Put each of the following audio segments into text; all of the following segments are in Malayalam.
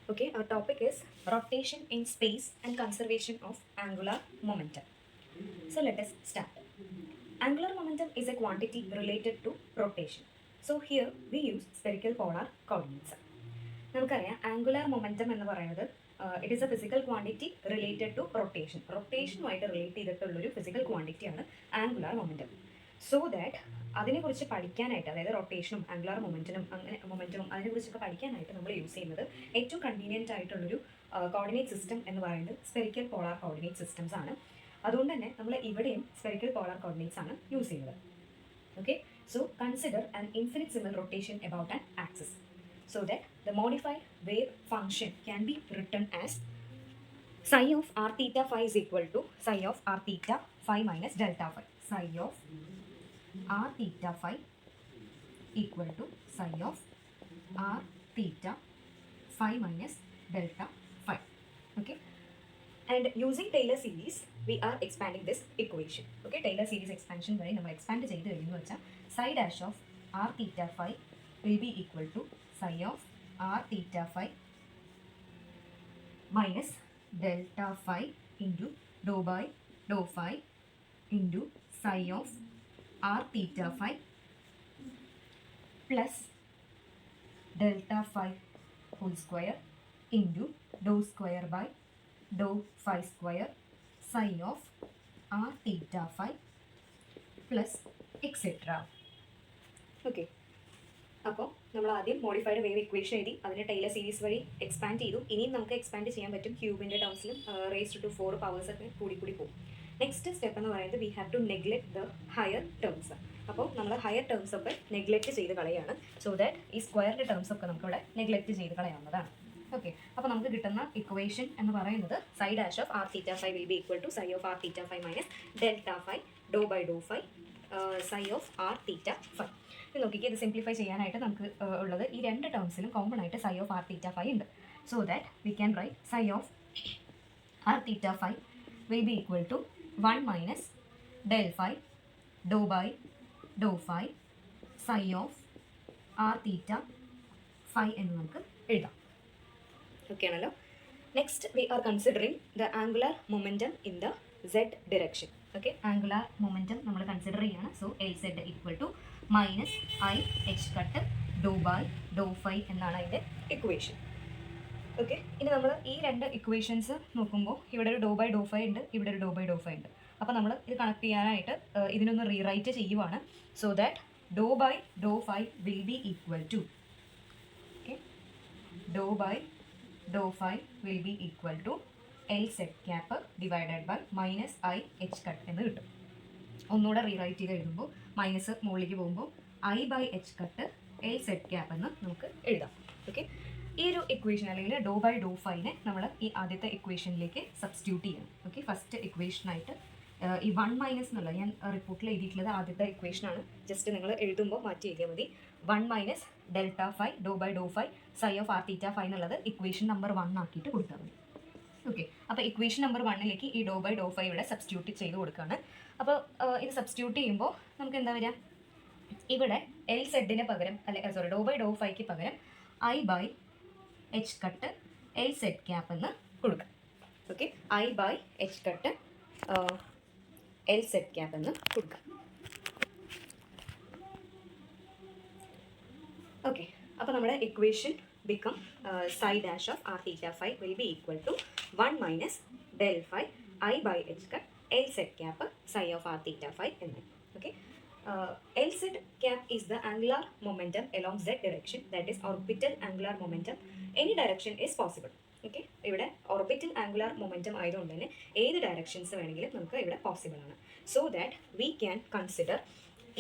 Okay, our topic is rotation in space and conservation of angular momentum. So let us start. Angular momentum is a quantity related to rotation. So here we use spherical polar coordinates. നമുക്കറിയാം ആംഗുലാർ മൊമെൻറ്റം എന്ന് പറയുന്നത് it is a physical quantity related to റൊട്ടേഷനുമായിട്ട് റിലേറ്റ് ചെയ്തിട്ടുള്ളൊരു ഫിസിക്കൽ ക്വാണ്ടിറ്റിയാണ് ആംഗുലാർ മൊമെൻറ്റം. സോ ദാറ്റ് അതിനെക്കുറിച്ച് പഠിക്കാനായിട്ട്, അതായത് റൊട്ടേഷനും ആംഗുലാർ മൊമെൻറ്റവും അതിനെക്കുറിച്ചൊക്കെ പഠിക്കാനായിട്ട് നമ്മൾ യൂസ് ചെയ്യുന്നത് ഏറ്റവും കൺവീനിയൻ്റ് ആയിട്ടുള്ളൊരു കോർഡിനേറ്റ് സിസ്റ്റം എന്ന് പറയുന്നത് സ്പെറിക്കൽ പോളാർ കോർഡിനേറ്റ് സിസ്റ്റംസ് ആണ്. അതുകൊണ്ട് തന്നെ നമ്മൾ ഇവിടെയും സ്പെറിക്കൽ പോളാർ കോർഡിനേറ്റ്സ് ആണ് യൂസ് ചെയ്യുന്നത്. Okay, so consider an infinitesimal rotation about an axis. So that the modified wave function can be written as psi of r theta phi is equal to psi of r theta phi minus delta phi. Psi of r theta phi equal to psi of r theta phi minus delta phi. Okay. And using Taylor series, we are expanding this equation. Okay, Taylor series expansion by we expand psi dash of r theta phi will be equal to psi of r theta phi minus delta phi into dou by dou phi into psi of r theta phi plus delta phi whole square into dou square by dou phi square psi of r theta phi plus etc. Okay. അപ്പോൾ നമ്മൾ ആദ്യം മോഡിഫൈഡ് വേവ് ഇക്വേഷൻ എഴുതി അതിനെ ടൈലർ സീരീസ് വഴി എക്സ്പാൻഡ് ചെയ്തു. ഇനിയും നമുക്ക് എക്സ്പാൻഡ് ചെയ്യാൻ പറ്റും. ക്യൂബിൻ്റെ ടേംസിലും റേസ്ഡ് ടു 4 പവേഴ്സ് ഒക്കെ കൂടി പോകും. നെക്സ്റ്റ് സ്റ്റെപ്പ് എന്ന് പറയുന്നത് we have to neglect the higher terms. അപ്പോൾ നമ്മൾ ഹയർ ടേംസ് ഒക്കെ നെഗ്ലെക്ട് ചെയ്ത് കളയാണ്. സോ ദാറ്റ് ഈ സ്ക്വയറിൻ്റെ ടേംസ് ഒക്കെ നമുക്കിവിടെ നെഗ്ലെക്ട് ചെയ്ത് കളയാവുന്നതാണ്. ഓക്കെ, അപ്പോൾ നമുക്ക് കിട്ടുന്ന ഇക്വേഷൻ എന്ന് പറയുന്നത് psi dash of R theta phi will be equal to psi of R theta phi minus delta phi Dr by Dr phi psi of R theta phi. നോക്കിക്കുക, ഇത് സിംപ്ലിഫൈ ചെയ്യാനായിട്ട് നമുക്ക് ഉള്ളത് ഈ രണ്ട് ടേംസിലും കോമൺ ആയിട്ട് psi of R theta phi ഉണ്ട്. So that we can write psi of R theta phi will be equal to 1 minus del phi Dr by Dr phi psi of R theta phi എന്ന് നമുക്ക് എഴുതാം. ഓക്കെ ആണല്ലോ. Next we are considering the angular momentum in the z direction. Okay, angular momentum നമ്മൾ കൺസിഡർ ചെയ്യാണ്. So L z equal to minus I H cut do by Dr phi എന്നാണ് അതിൻ്റെ ഇക്വേഷൻ. ഓക്കെ, ഇനി നമ്മൾ ഈ രണ്ട് ഇക്വേഷൻസ് നോക്കുമ്പോൾ ഇവിടെ ഒരു ഡോ ബൈ ഡോ ഫൈ ഉണ്ട്, ഇവിടെ ഒരു ഡോ ബൈ ഡോ ഫൈ ഉണ്ട്. അപ്പോൾ നമ്മൾ ഇത് കണക്ട് ചെയ്യാനായിട്ട് ഇതിനൊന്ന് റീറൈറ്റ് ചെയ്യുവാണ്. So that doh by Dr phi will be equal to, okay, doh by Dr phi will be equal to L Z cap divided by minus I H cut എന്ന് കിട്ടും. ഒന്നുകൂടെ റീറൈറ്റ് ചെയ്ത് എഴുതുമ്പോൾ മൈനസ് മുകളിലേക്ക് പോകുമ്പോൾ I by H cut L Z cap എന്ന് നമുക്ക് എഴുതാം. ഓക്കെ, ഈ ഒരു ഇക്വേഷൻ അല്ലെങ്കിൽ ഡോ ബൈ ഡോ ഫൈനെ നമ്മൾ ഈ ആദ്യത്തെ ഇക്വേഷനിലേക്ക് സബ്സ്റ്റിറ്റ്യൂട്ട് ചെയ്യണം. ഓക്കെ, ഫസ്റ്റ് ഇക്വേഷനായിട്ട് ഈ 1 മൈനസ് എന്നുള്ള ഞാൻ റിപ്പോർട്ടിൽ എഴുതിയിട്ടുള്ളത് ആദ്യത്തെ ഇക്വേഷനാണ്. ജസ്റ്റ് നിങ്ങൾ എഴുതുമ്പോൾ മാറ്റി എഴുതിയാൽ മതി. 1 minus delta phi Dr by Dr phi psi of R theta phi എന്നുള്ളത് ഇക്വേഷൻ നമ്പർ 1 ആക്കിയിട്ട് കൊടുത്താൽ മതി. ഓക്കെ, അപ്പോൾ ഇക്വേഷൻ നമ്പർ 1ലേക്ക് ഈ ഡോ ബൈ ഡോ ഫൈ ഇവിടെ സബ്സ്റ്റിറ്റ്യൂട്ട് ചെയ്ത് കൊടുക്കുകയാണ്. അപ്പോൾ ഇത് സബ്സ്റ്റിറ്റ്യൂട്ട് ചെയ്യുമ്പോൾ നമുക്ക് എന്താ വരിക, ഇവിടെ എൽ സെഡിന് പകരം ഡോ ബൈ ഡോ ഫൈക്ക് പകരം I by H cut L Z cap എന്ന് കൊടുക്കാം. Okay, I by H cut L Z cap എന്ന് കൊടുക്കാം. ഓക്കെ, അപ്പോൾ നമ്മുടെ equation become psi dash of r theta phi will be equal to 1 minus del phi I by h cut L z cap psi of r theta phi എന്ന്. Okay, L z cap is the angular momentum along z direction, that is orbital angular momentum. Any direction is possible. Okay, ഇവിടെ ഓർബിറ്റൽ ആംഗുലാർ മൊമെൻറ്റം ആയതുകൊണ്ട് തന്നെ ഏത് ഡയറക്ഷൻസ് വേണമെങ്കിലും നമുക്ക് ഇവിടെ പോസിബിൾ ആണ്. So that we can consider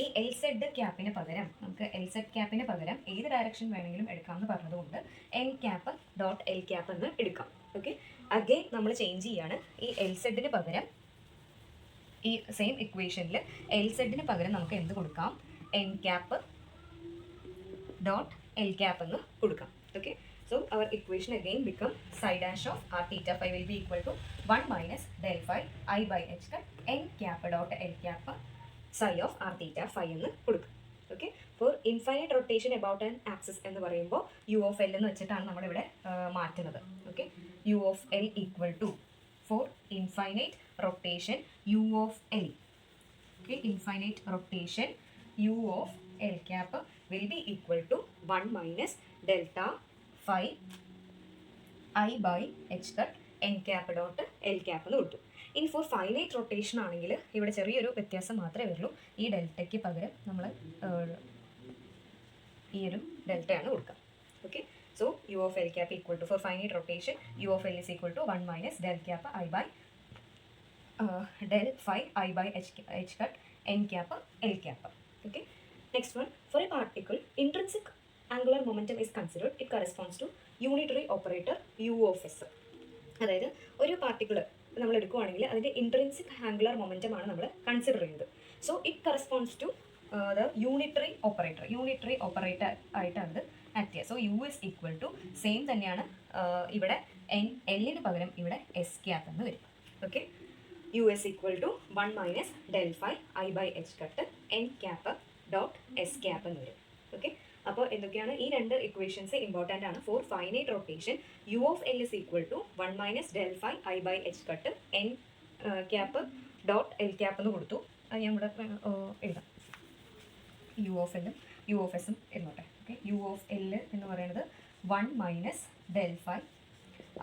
ഈ എൽ സെഡ് ക്യാപ്പിന് പകരം നമുക്ക് എൽ സെഡ് ക്യാപ്പിന് പകരം ഏത് ഡയറക്ഷൻ വേണമെങ്കിലും എടുക്കാമെന്ന് പറഞ്ഞതുകൊണ്ട് L cap dot L cap എന്ന് എടുക്കാം. ഓക്കെ, അഗെയിൻ നമ്മൾ ചേഞ്ച് ചെയ്യാണ്. ഈ എൽ സെഡിന് പകരം ഈ സെയിം ഇക്വേഷനിൽ എൽ സെഡിന് പകരം നമുക്ക് എന്ത് കൊടുക്കാം, N cap dot L cap എന്ന് കൊടുക്കാം. Okay, so our equation again become psi dash of r theta phi will be equal to 1 minus del phi I by h cut n cap dot l cap psi of r theta phi എന്ന് കൊടുക്കും. Okay, for infinite rotation about an axis എന്ന് പറയുമ്പോൾ യു ഓഫ് എൽ എന്ന് വെച്ചിട്ടാണ് നമ്മളിവിടെ മാറ്റുന്നത്. Okay, U of L equal to for infinite rotation U of L. Okay, infinite rotation U of L cap will be equal to 1 minus delta phi I by H cut N cap dot L cap എന്ന് കൊടുത്തു. ഇനി ഫോർ ഫൈനൈറ്റ് റൊട്ടേഷൻ ആണെങ്കിൽ ഇവിടെ ചെറിയൊരു വ്യത്യാസം മാത്രമേ വരുള്ളൂ. ഈ ഡെൽറ്റയ്ക്ക് പകരം നമ്മൾ ഈ ഒരു ഡെൽറ്റയാണ് കൊടുക്കുക. Okay, so U of L cap equal to for finite rotation U of L is equal to 1 minus del cap I by del phi I by h cut n cap L cap. Okay. Next one, for a particle, intrinsic angular momentum is considered. It corresponds to unitary operator U of S. അതായത് ഒരു പാർട്ടിക്കിൾ നമ്മൾ എടുക്കുകയാണെങ്കിൽ അതിൻ്റെ ഇൻട്രിൻസിക് ആംഗുലർ മൊമെൻറ്റം ആണ് നമ്മൾ കൺസിഡർ ചെയ്യുന്നത്. So it corresponds to the unitary operator ആയിട്ടാണ് ഇത് ആക്ട് ചെയ്യുക. So U is equal to same തന്നെയാണ് ഇവിടെ എല്ലിന് പകരം ഇവിടെ എസ് ക്യാപ്പ് എന്ന് വരും. Okay, U S equal to 1 minus del phi I by H cut N cap dot S cap എന്ന് വരും. ഓക്കെ, അപ്പോൾ എന്തൊക്കെയാണ് ഈ രണ്ട് ഇക്വേഷൻസ് ഇമ്പോർട്ടൻ്റ് ആണ്. For finite rotation U of L is equal to 1 minus del phi I by H cut N cap dot L cap എന്ന് കൊടുത്തു. അത് ഞാൻ ഇവിടെ എഴുതാം. യു ഓഫ് എല്ലും യു ഓഫ് എസും ഇരുന്നോട്ടെ. ഓക്കെ, യു ഓഫ് എൽ എന്ന് പറയുന്നത് 1 minus del phi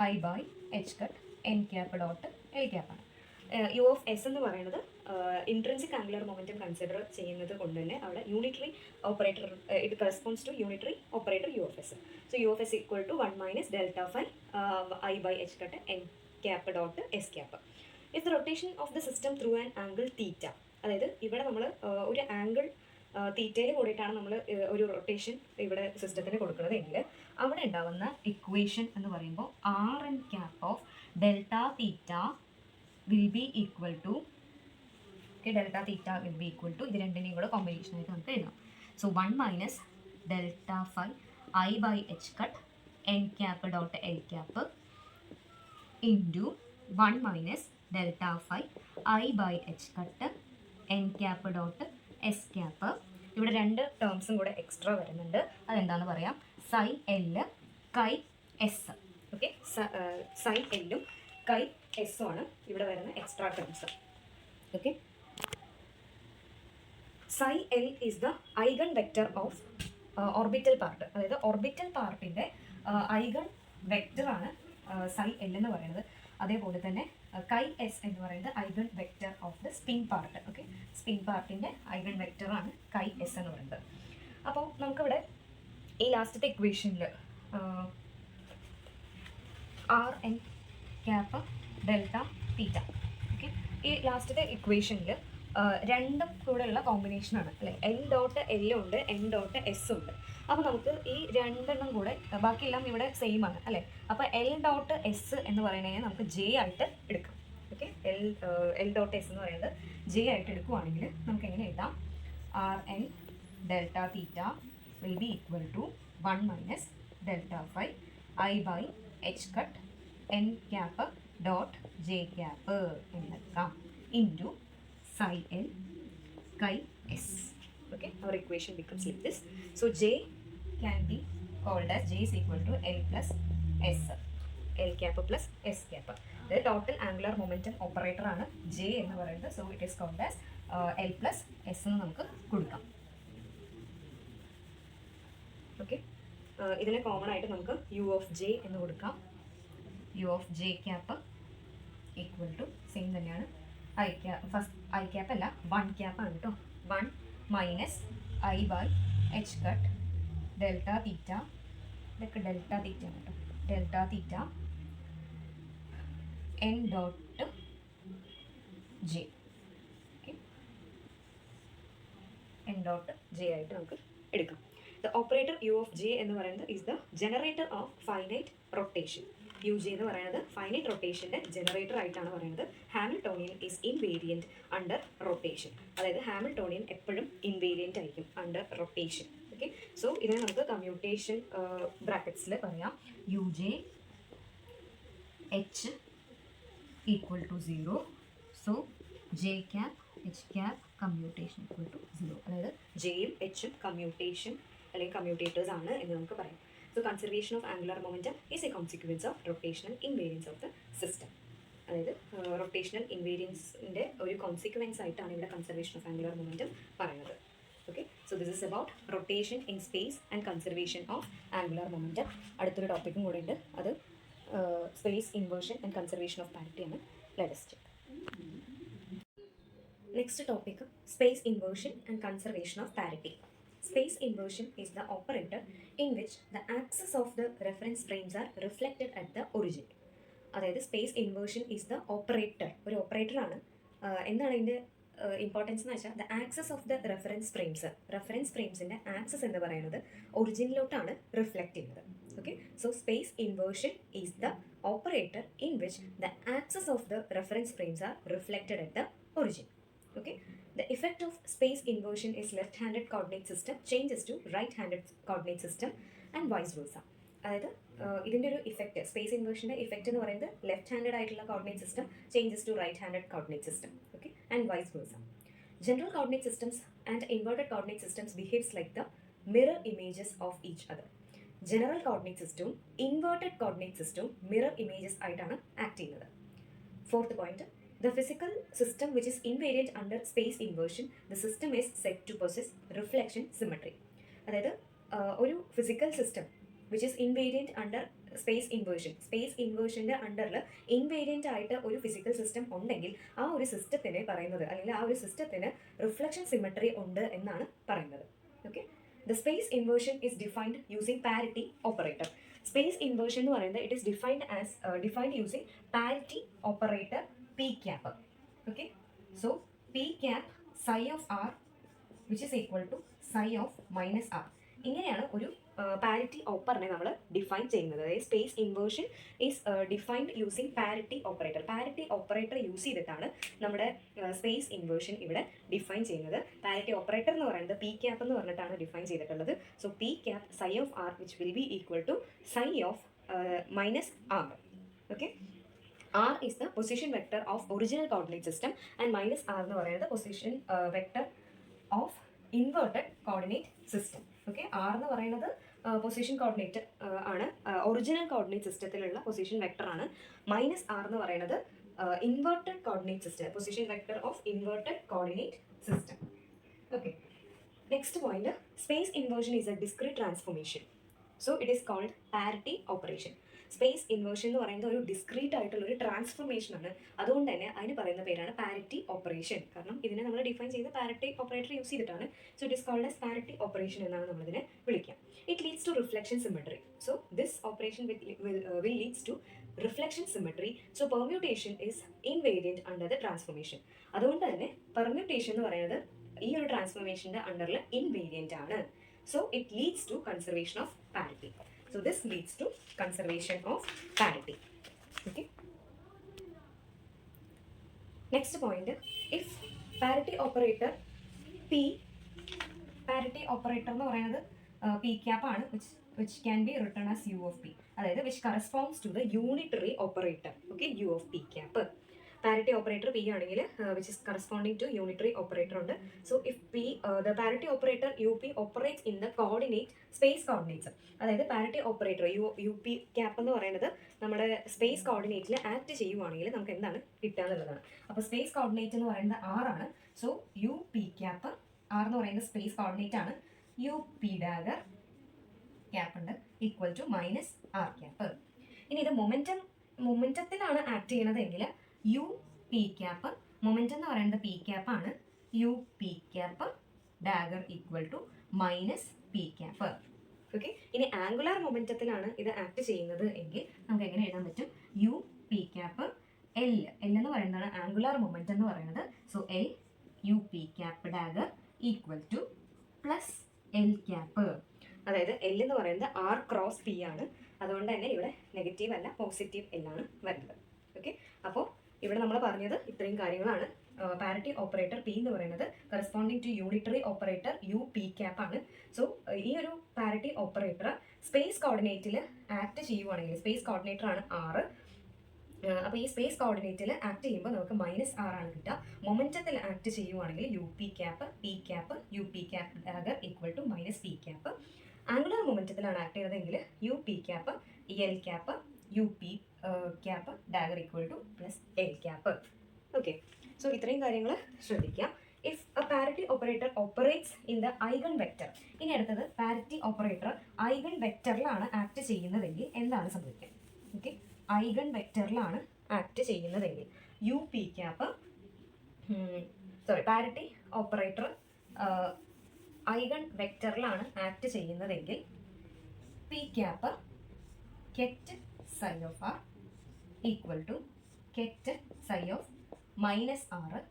I by H cut N cap dot L ക്യാപ്പാണ്. യു ഓഫ് എസ് എന്ന് പറയുന്നത് ഇൻട്രിൻസിക് ആംഗുലർ മൊമെൻറ്റം കൺസിഡർ ചെയ്യുന്നത് കൊണ്ട് തന്നെ അവിടെ unitary operator it corresponds to unitary operator U of S. So U of S equal to 1 minus delta phi I by H cut N cap dot S cap. If the rotation of the system through an angle theta, അതായത് ഇവിടെ നമ്മൾ ഒരു ആംഗിൾ തീറ്റയിൽ കൂടിയിട്ടാണ് നമ്മൾ ഒരു റൊട്ടേഷൻ ഇവിടെ സിസ്റ്റത്തിന് കൊടുക്കുന്നത് എങ്കിൽ അവിടെ ഉണ്ടാകുന്ന ഇക്വേഷൻ എന്ന് പറയുമ്പോൾ R N cap of delta theta will be equal to, okay, delta theta will be equal to ഇത് രണ്ടിനെയും കൂടെ കോമ്പിനേഷൻ ആയിട്ട് നമുക്ക് എഴുതാം. So 1 minus delta phi I by H cut N cap dot L cap into 1 minus delta phi I by H cut N cap dot S cap. ഇവിടെ രണ്ട് ടേംസും കൂടെ എക്സ്ട്രാ വരുന്നുണ്ട്. അതെന്താണെന്ന് പറയാം. Psi L chi S. Okay, psi എല്ലും കൈ എസ്സും ആണ് ഇവിടെ വരുന്ന extra terms. Okay, psi L is the eigen vector of orbital part. അതായത് ഓർബിറ്റൽ പാർട്ടിൻ്റെ ഐഗൺ വെക്റ്ററാണ് സൈ എൽ എന്ന് പറയുന്നത്. അതേപോലെ തന്നെ കൈ എസ് എന്ന് പറയുന്നത് eigen vector of the spin part. Okay, spin പാർട്ടിൻ്റെ ഐഗൺ വെക്റ്ററാണ് കൈ എസ് എന്ന് പറയുന്നത്. അപ്പോൾ നമുക്കിവിടെ ഈ ലാസ്റ്റത്തെ ഇക്വേഷനിൽ R N cap delta theta. Okay, ഈ ലാസ്റ്റത്തെ ഇക്വേഷനിൽ രണ്ടും കൂടെ ഉള്ള കോമ്പിനേഷനാണ് അല്ലേ. എൽ ഡോട്ട് എല്ലും ഉണ്ട്, എൻ ഡോട്ട് എസ്സും ഉണ്ട്. അപ്പോൾ നമുക്ക് ഈ രണ്ടെണ്ണം കൂടെ ബാക്കിയെല്ലാം ഇവിടെ സെയിം ആണ് അല്ലേ. അപ്പോൾ എൽ ഡോട്ട് എസ് എന്ന് പറയുന്നത് നമുക്ക് ജെ ആയിട്ട് എടുക്കാം. ഓക്കെ, എൽ ഡോട്ട് എസ് എന്ന് പറയുന്നത് ജെ ആയിട്ട് എടുക്കുവാണെങ്കിൽ നമുക്ക് എങ്ങനെ എഴുതാം. R N delta theta will be equal to 1 minus delta phi I by H cut N cap dot J cap എന്നെടുക്കാം into psi L chi S. Okay, our equation becomes like this. So J can be called as J is equal to L plus S. L cap plus S cap. The total angular momentum operator ആണ് J എന്ന് പറയുന്നത്. So it is called as L plus S എന്ന് നമുക്ക് കൊടുക്കാം. ഓക്കെ, ഇതിനെ കോമൺ ആയിട്ട് നമുക്ക് U of J എന്ന് കൊടുക്കാം. U of J cap equal to same തന്നെയാണ് I cap. First I cap അല്ല 1 ക്യാപ്പ് ആണ് കേട്ടോ. 1 minus I by H cut delta theta. ഇതൊക്കെ ഡെൽറ്റ തീറ്റ ആണ് കേട്ടോ. Delta theta N dot J. Okay, N dot J ആയിട്ട് നമുക്ക് എടുക്കാം. The operator U of J എന്ന് പറയുന്നത് is the generator of finite rotation. U J എന്ന് പറയുന്നത് ഫൈനൈറ്റ് റൊട്ടേഷൻ്റെ ജനറേറ്റർ ആയിട്ടാണ് പറയുന്നത്. Hamiltonian is invariant under rotation. അതായത് ഹാമിൽട്ടോണിയൻ എപ്പോഴും ഇൻവേരിയൻ്റ് ആയിരിക്കും അണ്ടർ റൊട്ടേഷൻ. ഓക്കെ, സോ ഇതിനെ നമുക്ക് കമ്മ്യൂട്ടേഷൻ ബ്രാക്കറ്റ്സിൽ പറയാം. U J H equal to 0. So J cap H cap commutation equal to 0. അതായത് ജെയും എച്ചും കമ്മ്യൂട്ടേഷൻ അല്ലെങ്കിൽ കമ്മ്യൂട്ടേറ്റേഴ്സ് ആണ് എന്ന് നമുക്ക് പറയാം. So conservation of angular momentum is a consequence of rotational invariance of the system. അതായത് റൊട്ടേഷണൽ ഇൻവേരിയൻസിൻ്റെ ഒരു കോൺസിക്വൻസ് ആയിട്ടാണ് ഇവിടെ കൺസർവേഷൻ ഓഫ് ആംഗുലർ മൊമെൻറ്റം പറയുന്നത്. Okay, so this is about rotation in space and conservation of angular momentum. അടുത്തൊരു ടോപ്പിക്കും കൂടെ ഉണ്ട്, അത് space inversion and conservation of parity ആണ്. Let us check. Next topic, space inversion and conservation of parity. Space inversion is the operator in which the axes of the reference frames are reflected at the origin. അതായത് space inversion is the operator, ഒരു ഓപ്പറേറ്ററാണ്. എന്താണ് ഇതിൻ്റെ ഇമ്പോർട്ടൻസ് എന്ന് വെച്ചാൽ the axes of the reference ഫ്രെയിംസിൻ്റെ ആക്സസ് എന്ന് പറയുന്നത് ഒറിജിനിലോട്ടാണ് റിഫ്ലക്റ്റ് ചെയ്യുന്നത്. Okay, so space inversion is the operator in which the axes of the reference frames are reflected at the origin. Okay, the effect of space inversion is left-handed coordinate system changes to right-handed coordinate system and vice versa. അതായത് ഇതിൻ്റെ ഒരു ഇഫക്റ്റ്, സ്പേസ് ഇൻവേർഷൻ്റെ ഇഫക്റ്റ് എന്ന് പറയുന്നത് ലെഫ്റ്റ് ഹാൻഡഡ് ആയിട്ടുള്ള coordinate system changes to right handed coordinate system. Okay, and vice versa. General coordinate systems and inverted coordinate systems behaves like the mirror images of each other. General coordinate സിസ്റ്റവും ഇൻവേർട്ടഡ് കോർഡിനേറ്റ് സിസ്റ്റവും മിറർ ഇമേജസ് ആയിട്ടാണ് ആക്ട് ചെയ്യുന്നത്. Fourth point, the physical system which is invariant under space inversion, the system is said to possess reflection symmetry. അതായത് ഒരു physical system which is invariant under space ഇൻവേർഷൻ്റെ അണ്ടറിൽ ഇൻവേരിയൻ്റ് ആയിട്ട് ഒരു ഫിസിക്കൽ സിസ്റ്റം ഉണ്ടെങ്കിൽ ആ ഒരു സിസ്റ്റത്തിന് പറയുന്നത്, അല്ലെങ്കിൽ ആ ഒരു സിസ്റ്റത്തിന് റിഫ്ലക്ഷൻ സിമെട്രി ഉണ്ട് എന്നാണ് പറയുന്നത്. Okay, the space inversion is defined using parity operator. Space inversion എന്ന് പറയുന്നത് it is defined using parity operator p cap. Okay, so p cap psi of r which is equal to psi of minus r. ഇങ്ങനെയാണ് ഒരു പാരിറ്റി ഓപ്പറിനെ നമ്മൾ ഡിഫൈൻ ചെയ്യുന്നത്. അതായത് space inversion is defined using parity operator use ചെയ്തിട്ടാണ് നമ്മുടെ സ്പേസ് ഇൻവേർഷൻ ഇവിടെ ഡിഫൈൻ ചെയ്യുന്നത്. പാരിറ്റി ഓപ്പറേറ്റർ എന്ന് പറയുന്നത് പി ക്യാപ്പ് എന്ന് പറഞ്ഞിട്ടാണ് ഡിഫൈൻ ചെയ്തിട്ടുള്ളത്. So P cap psi of R which will be equal to psi of minus R. Okay, R is the position vector of original coordinate system and minus R എന്ന് പറയുന്നത് position vector of inverted coordinate system. Okay, R എന്ന് പറയുന്നത് പൊസിഷൻ കോർഡിനേറ്റ് ആണ്, ഒറിജിനൽ കോർഡിനേറ്റ് സിസ്റ്റത്തിലുള്ള പൊസിഷൻ വെക്ടർ ആണ്. മൈനസ് ആർ എന്ന് പറയുന്നത് inverted coordinate system, position vector of inverted coordinate system. Okay, next point, space inversion is a discrete transformation. So it is called parity operation. Space inversion എന്ന് പറയുന്നത് ഒരു ഡിസ്ക്രീറ്റ് ആയിട്ടുള്ള ഒരു ട്രാൻസ്ഫോർമേഷൻ ആണ്. അതുകൊണ്ട് തന്നെ അതിന് പറയുന്ന പേരാണ് പാരിറ്റി ഓപ്പറേഷൻ. കാരണം ഇതിനെ നമ്മൾ ഡിഫൈൻ ചെയ്ത് പാരിറ്റി ഓപ്പറേറ്റർ യൂസ് ചെയ്തിട്ടാണ്. So it is called as parity operation എന്നാണ് നമ്മളിതിനെ വിളിക്കുക. It leads to reflection symmetry. So this operation will leads to reflection symmetry. So permutation is invariant under the transformation. അതുകൊണ്ട് തന്നെ പെർമ്യൂട്ടേഷൻ എന്ന് പറയുന്നത് ഈ ഒരു ട്രാൻസ്ഫോർമേഷൻ്റെ അണ്ടറിൽ ഇൻവേരിയൻ്റ് ആണ്. So it leads to conservation of parity. So this leads to conservation of parity. Okay. Next point, if parity operator എന്ന് പറയുന്നത് p cap ആണ്, which can be written as u of p. അതായത് which corresponds to the unitary operator. Okay, u of p cap. Parity operator P ആണെങ്കിൽ which is corresponding to unitary operator ഉണ്ട്. So if P the parity operator U P operates in the coordinate space coordinates. അതായത് parity operator U P cap എന്ന് പറയുന്നത് നമ്മുടെ സ്പേസ് കോർഡിനേറ്റിൽ ആക്ട് ചെയ്യുവാണെങ്കിൽ നമുക്ക് എന്താണ് കിട്ടുക എന്നുള്ളതാണ്. അപ്പോൾ സ്പേസ് കോർഡിനേറ്റ് എന്ന് പറയുന്നത് ആർ ആണ്. So U P cap, R എന്ന് പറയുന്നത് സ്പേസ് കോർഡിനേറ്റ് ആണ്. യു പി ഡാഗർ ക്യാപ്പ് ഉണ്ട് equal to minus R cap. ഇനി ഇത് മൊമെൻറ്റത്തിലാണ് ആക്ട് ചെയ്യണതെങ്കിൽ യു പി ക്യാപ്പ്, മൊമെൻറ്റം എന്ന് പറയുന്നത് പി ക്യാപ്പ് ആണ്. U P cap dagger equal to minus P cap. Okay, ഇനി ആംഗുലാർ മൊമെൻറ്റത്തിലാണ് ഇത് ആക്ട് ചെയ്യുന്നത് എങ്കിൽ നമുക്ക് എങ്ങനെ എഴുതാൻ പറ്റും? യു പി ക്യാപ്പ് എൽ എന്ന് പറയുന്നതാണ് ആംഗുലാർ മൊമെൻറ്റം എന്ന് പറയുന്നത്. So L U P cap dagger equal to plus L cap. അതായത് എൽ എന്ന് പറയുന്നത് ആർ ക്രോസ് പി ആണ്. അതുകൊണ്ട് തന്നെ ഇവിടെ നെഗറ്റീവ് അല്ല, പോസിറ്റീവ് എല്ലാണ് വരുന്നത്. ഓക്കെ, അപ്പോൾ ഇവിടെ നമ്മൾ പറഞ്ഞത് ഇത്രയും കാര്യങ്ങളാണ്. പാരിറ്റി ഓപ്പറേറ്റർ പി എന്ന് പറയുന്നത് corresponding to unitary operator U P cap ആണ്. സോ ഈ ഒരു പാരിറ്റി ഓപ്പറേറ്റർ സ്പേസ് കോർഡിനേറ്റിൽ ആക്ട് ചെയ്യുവാണെങ്കിൽ, സ്പേസ് കോർഡിനേറ്റർ ആണ് ആറ്, അപ്പോൾ ഈ സ്പേസ് കോർഡിനേറ്റിൽ ആക്ട് ചെയ്യുമ്പോൾ നമുക്ക് -r ആണ് കിട്ടുക. മൊമെൻറ്റത്തിൽ ആക്ട് ചെയ്യുവാണെങ്കിൽ U P cap P cap U P cap dagger equal to -p cap. Angular മൊമെൻറ്റത്തിലാണ് ആക്ട് ചെയ്തതെങ്കിൽ U P cap L cap U P cap dagger equal to +l cap. Okay, so ഇത്രയും കാര്യങ്ങൾ ശ്രദ്ധിക്കാം. If a parity operator operates in the eigen vector. ഇനി അടുത്തത് പാരിറ്റി ഓപ്പറേറ്റർ ഐഗൺ വെക്റ്ററിലാണ് ആക്ട് ചെയ്യുന്നതെങ്കിൽ എന്താണ് സംഭവിക്കുക? ഓക്കെ, ഐഗൺ വെക്റ്ററിലാണ് ആക്ട് ചെയ്യുന്നതെങ്കിൽ U P cap parity operator eigen വെക്റ്ററിലാണ് ആക്ട് ചെയ്യുന്നതെങ്കിൽ P cap ket psi of R equal to ket psi of -r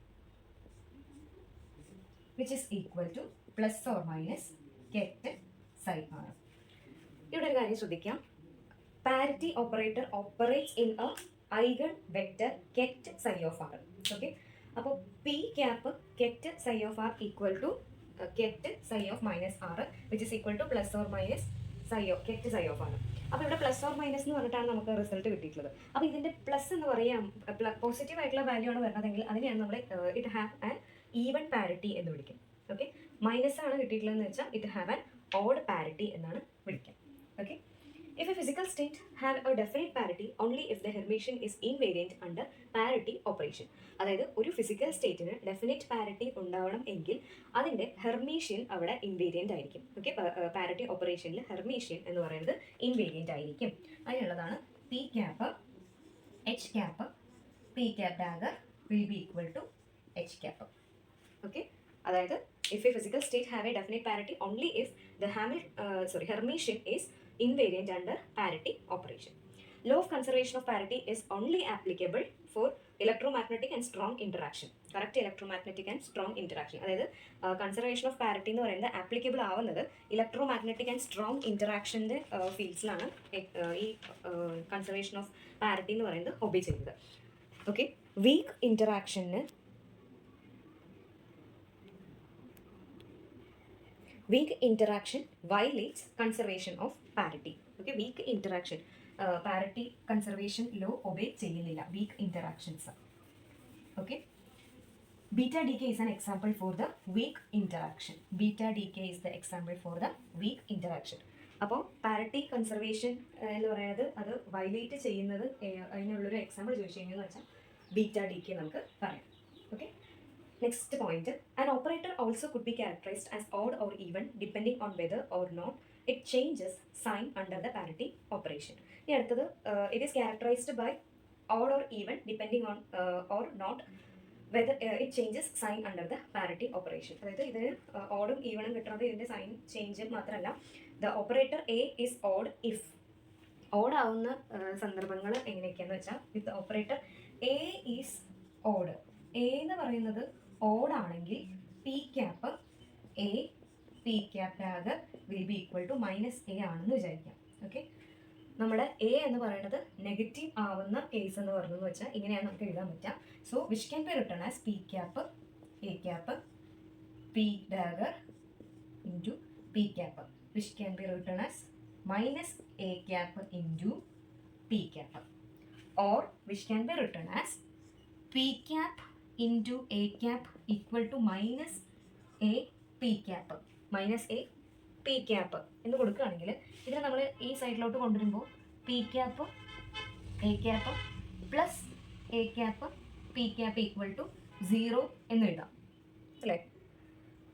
which is equal to ± ket psi r. ഇവിടെ ഒരു കാര്യം ശ്രദ്ധിക്കാം. Parity operator operates in a eigen vector ket psi of R. Okay, അപ്പോൾ P cap ket psi of R equal to ket psi of -r which is equal to ± psi of ket psi of R. അപ്പോൾ ഇവിടെ +or- എന്ന് പറഞ്ഞിട്ടാണ് നമുക്ക് റിസൾട്ട് കിട്ടിയിട്ടുള്ളത്. അപ്പോൾ ഇതിൻ്റെ പ്ലസ് എന്ന് പറയാം, പോസിറ്റീവ് ആയിട്ടുള്ള വാല്യൂ ആണ് വരുന്നതെങ്കിൽ അതിനെയാണ് നമ്മൾ it have an even parity എന്ന് വിളിക്കും. ഓക്കെ, മൈനസ് ആണ് കിട്ടിയിട്ടുള്ളതെന്ന് വെച്ചാൽ it have an odd parity എന്നാണ് വിളിക്കുക. Okay, if A physical state have a definite parity only if the Hermitian is invariant under parity operation. അതായത് ഒരു ഫിസിക്കൽ സ്റ്റേറ്റിന് ഡെഫിനിറ്റ് പാരിറ്റി ഉണ്ടാവണം എങ്കിൽ അതിൻ്റെ ഹെർമേഷ്യൻ അവിടെ ഇൻവേരിയൻ്റ് ആയിരിക്കും. ഓക്കെ, പാരിറ്റി ഓപ്പറേഷനിൽ ഹെർമേഷ്യൻ എന്ന് പറയുന്നത് ഇൻവേരിയൻ്റ് ആയിരിക്കും. അതിനുള്ളതാണ് P cap H cap P cap dagger will be equal to H cap. Okay, അതായത് if a physical state have a definite parity only if the Hermitian is invariant under parity operation. Law of conservation of parity is only applicable for electromagnetic and strong interaction. Correct, electromagnetic and strong interaction. അതായത് കൺസർവേഷൻ ഓഫ് പാരിറ്റി എന്ന് പറയുന്നത് ആപ്ലിക്കബിൾ ആവുന്നത് ഇലക്ട്രോമാഗ്നറ്റിക് ആൻഡ് സ്ട്രോങ് ഇൻറ്ററാക്ഷൻ്റെ ഫീൽഡ്സിലാണ് ഈ കൺസർവേഷൻ ഓഫ് പാരിറ്റി എന്ന് പറയുന്നത് ഒബേ ചെയ്യുന്നത്. ഓക്കെ, വീക്ക് ഇൻറ്ററാക്ഷന് weak interaction violates conservation of parity. Okay, weak interaction parity conservation law obey ചെയ്യുന്നില്ല, weak interactions. Okay, beta decay is an example for the weak interaction. Beta decay is the example for the weak interaction. അപ്പോൾ പാരിറ്റി കൺസർവേഷൻ എന്ന് പറയുന്നത് അത് വയലേറ്റ് ചെയ്യുന്നത് അതിനുള്ളൊരു എക്സാമ്പിൾ ചോദിച്ചു കഴിഞ്ഞാൽ വെച്ചാൽ ബീറ്റ ഡിക്കെ നമുക്ക് പറയാം. Okay, next point, an operator also could be characterized as odd or even depending on whether or not it changes sign under the parity operation. ഇനി അടുത്തത് it is characterized by odd or even depending on or not whether it changes sign under the parity operation. അതായത് ഇതിന് ഓഡും ഈവണും കിട്ടുന്നത് ഇതിൻ്റെ സൈൻ ചേഞ്ച് മാത്രമല്ല, the operator A is odd if odd ആവുന്ന സന്ദർഭങ്ങൾ എങ്ങനെയൊക്കെയാണെന്ന് വെച്ചാൽ if the operator A is odd, A എന്ന് പറയുന്നത് ഓഡ് ആണെങ്കിൽ P cap A P cap dagger will be equal to -a ആണെന്ന് വിചാരിക്കാം. ഓക്കെ, നമ്മുടെ എ എന്ന് പറയുന്നത് നെഗറ്റീവ് ആവുന്ന കേസ് എന്ന് പറഞ്ഞതെന്ന് വെച്ചാൽ ഇങ്ങനെയാണ് നമുക്ക് എഴുതാൻ പറ്റുക. So which can be written as P cap A cap P dagger into P cap, which can be written as -a cap into P cap, or which can be written as P cap into a cap equal to -a p cap -a p cap എന്ന് കൊടുക്കുകയാണെങ്കിൽ ഇതിനെ നമ്മൾ ഈ സൈഡിലോട്ട് കൊണ്ടുവരുമ്പോൾ P cap A cap plus A cap P cap equal to 0 എന്ന് എഴുതാം അല്ലേ.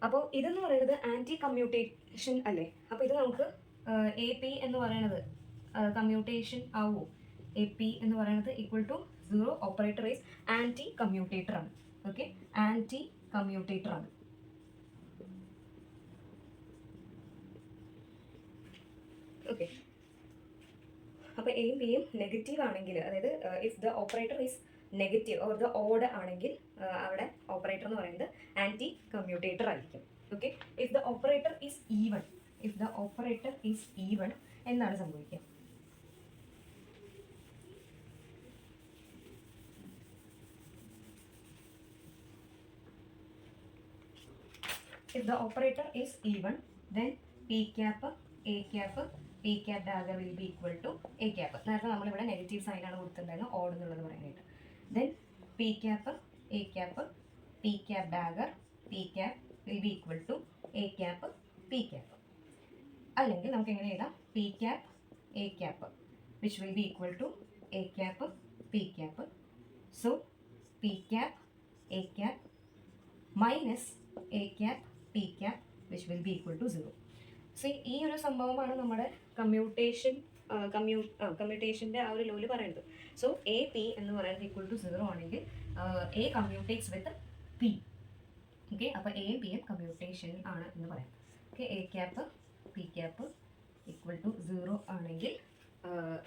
അപ്പോൾ ഇതെന്ന് പറയുന്നത് ആൻറ്റി കമ്മ്യൂട്ടേഷൻ അല്ലേ. അപ്പോൾ ഇത് നമുക്ക് എ പി എന്ന് പറയുന്നത് കമ്മ്യൂട്ടേഷൻ ആവുമോ? എ പി എന്ന് പറയുന്നത് equal to 0, operator is anti commutator ആണ്. ഓക്കെ, ആൻറ്റി കമ്മ്യൂട്ടേറ്റർ ആണ്. ഓക്കെ, അപ്പോൾ എയും ബിയും നെഗറ്റീവ് ആണെങ്കിൽ, അതായത് if the operator is negative or the odd ആണെങ്കിൽ അവിടെ ഓപ്പറേറ്റർ എന്ന് പറയുന്നത് ആൻറ്റി കമ്മ്യൂട്ടേറ്റർ ആയിരിക്കും. Okay, if the operator is even എന്നാണ് സംഭവിക്കുക. If the operator is even, then P cap, A cap P cap dagger will be equal to A cap. നേരത്തെ നമ്മളിവിടെ നെഗറ്റീവ് സൈനാണ് കൊടുത്തിട്ടുണ്ടായിരുന്നത് ഓഡ് എന്നുള്ളത് പറയാനായിട്ട്. Then P cap A cap P cap dagger P cap will be equal to A cap P cap. അല്ലെങ്കിൽ നമുക്ക് എങ്ങനെ എഴുതാം, P cap A cap which will be equal to A cap P cap. So P cap A cap minus A cap P cap which will be equal to 0. So ഈ ഒരു സംഭവമാണ് നമ്മുടെ കമ്മ്യൂട്ടേഷൻ്റെ ആ ഒരു ലോയിൽ പറയുന്നത്. സോ എ പി എന്ന് പറയുന്നത് ഈക്വൽ ടു 0 ആണെങ്കിൽ A commutes with P. Okay, അപ്പോൾ എയും പിയും കമ്മ്യൂട്ടേഷൻ ആണ് എന്ന് പറയാം. Okay, A cap P cap equal to 0 ആണെങ്കിൽ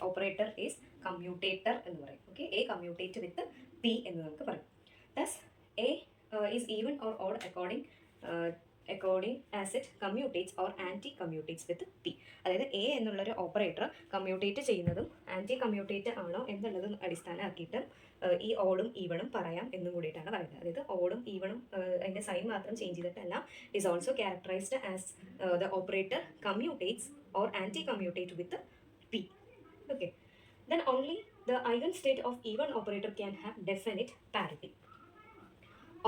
ഓപ്പറേറ്റർ ഈസ് കമ്മ്യൂട്ടേറ്റർ എന്ന് പറയും. Okay, A commute with P എന്ന് നമുക്ക് പറയും. Thus A is even or odd according as it commutes or anti commutes with P. അതായത് എ എന്നുള്ളൊരു ഓപ്പറേറ്റർ കമ്മ്യൂട്ടേറ്റ് ചെയ്യുന്നതും ആൻറ്റി കമ്മ്യൂട്ടേറ്റ് ആണോ എന്നുള്ളതും അടിസ്ഥാനമാക്കിയിട്ട് ഈ ഓടും ഈവണും പറയാം എന്നും കൂടിയിട്ടാണ് പറയുന്നത്. അതായത് ഓടും ഈവണും അതിൻ്റെ സൈൻ മാത്രം ചേഞ്ച് ചെയ്തിട്ടല്ല, is also characterized as the operator commutes or anti commute with P. Okay, then only the eigenstate of even operator can have definite parity.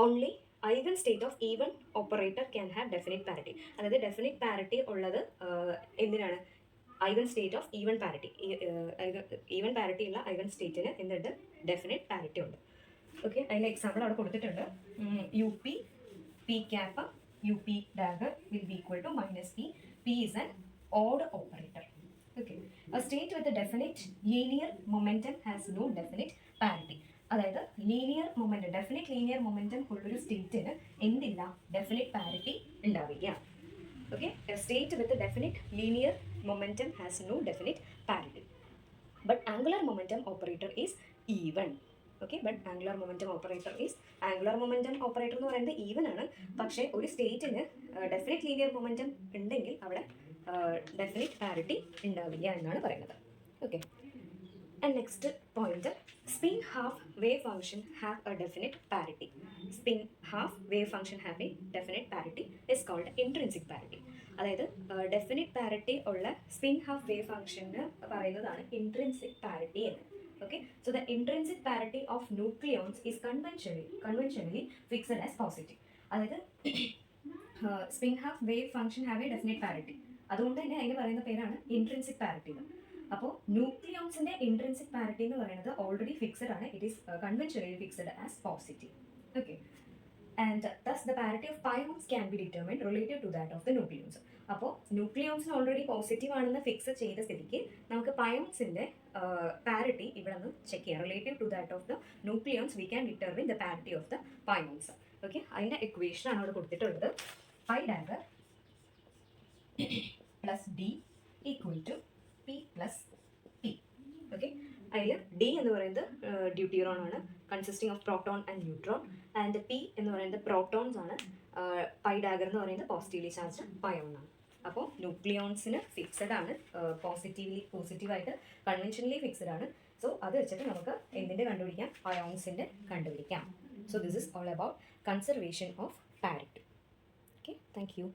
Only eigenstate of even operator can have definite parity. അതായത് ഡെഫിനിറ്റ് പാരിറ്റി ഉള്ളത് എന്തിനാണ്? Eigen state of even parity. Even parity ഉള്ള ഐഗൺ സ്റ്റേറ്റിന് എന്തുണ്ട്? ഡെഫിനിറ്റ് പാരിറ്റി ഉണ്ട്. ഓക്കെ, അതിൻ്റെ എക്സാമ്പിൾ അവിടെ കൊടുത്തിട്ടുണ്ട്. U P P cap U P dagger will be equal to minus P. P is an odd operator. Okay, a state with a definite linear momentum has no definite parity. അതായത് linear momentum, definite linear momentum ഉള്ളൊരു സ്റ്റേറ്റിന് എന്തില്ല? ഡെഫിനിറ്റ് പാരിറ്റി ഉണ്ടാവില്ല. Okay, a state with definite linear momentum has no definite parity. But angular momentum operator is even. Okay, but angular momentum operator എന്ന് പറയുന്നത് ഈവൻ ആണ്. പക്ഷേ ഒരു സ്റ്റേറ്റിന് ഡെഫിനിറ്റ് ലീനിയർ മൊമെൻറ്റം ഉണ്ടെങ്കിൽ അവിടെ ഡെഫിനിറ്റ് പാരിറ്റി ഉണ്ടാവില്ല എന്നാണ് പറയുന്നത്. Okay, and next point, spin half wave function have a definite parity. Spin half wave function have a definite parity is called intrinsic parity. അതായത് ഡെഫിനിറ്റ് പാരിറ്റി ഉള്ള സ്പിൻ ഹാഫ് വേവ് ഫംഗ്ഷന് പറയുന്നതാണ് ഇൻട്രിൻസിക് പാരിറ്റി എന്ന്. Okay, so the intrinsic parity of nucleons is conventionally fixed as positive. അതായത് spin half wave function have a definite parity, അതുകൊണ്ട് തന്നെ അതിന് പറയുന്ന പേരാണ് ഇൻട്രിൻസിക് പാരിറ്റി എന്ന്. അപ്പോൾ ന്യൂക്ലിയോൺസിന്റെ ഇൻട്രിൻസിക് പാരിറ്റി എന്ന് പറയുന്നത് ഓൾറെഡി ഫിക്സഡ് ആണ്. It is conventionally fixed as positive. Okay, and thus the parity of pions can be determined related to that of the nucleons. അപ്പോൾ ന്യൂക്ലിയോൺസിന് ഓൾറെഡി പോസിറ്റീവ് ആണെന്ന് ഫിക്സ് ചെയ്ത സ്ഥിതിക്ക് നമുക്ക് പയോൺസിന്റെ പാരിറ്റി ഇവിടെ നിന്ന് ചെക്ക് ചെയ്യാം. Relative to that of the nucleons we can determine the parity of the pions. Okay, അതിൻ്റെ എക്വേഷൻ ആണ് അവിടെ കൊടുത്തിട്ടുള്ളത്. Pi dagger plus D equal to P plus P. Okay, അതിൽ ഡി എന്ന് പറയുന്നത് ഡ്യൂട്ടിറോൺ ആണ്, consisting of proton and neutron. And P എന്ന് പറയുന്നത് പ്രോട്ടോൺസ് ആണ്. പൈ ഡാഗർ എന്ന് പറയുന്നത് പോസിറ്റീവ്ലി ചാർജ്ഡ് പയോൺ ആണ്. അപ്പോൾ ന്യൂക്ലിയോൺസിന് ഫിക്സഡ് ആണ്, പോസിറ്റീവായിട്ട് കൺവെൻഷനലി ഫിക്സഡ് ആണ്. സോ അത് വെച്ചിട്ട് നമുക്ക് എന്തിൻ്റെ കണ്ടുപിടിക്കാം? പയോൺസിൻ്റെ കണ്ടുപിടിക്കാം. So this is all about conservation of parity. Okay, thank you.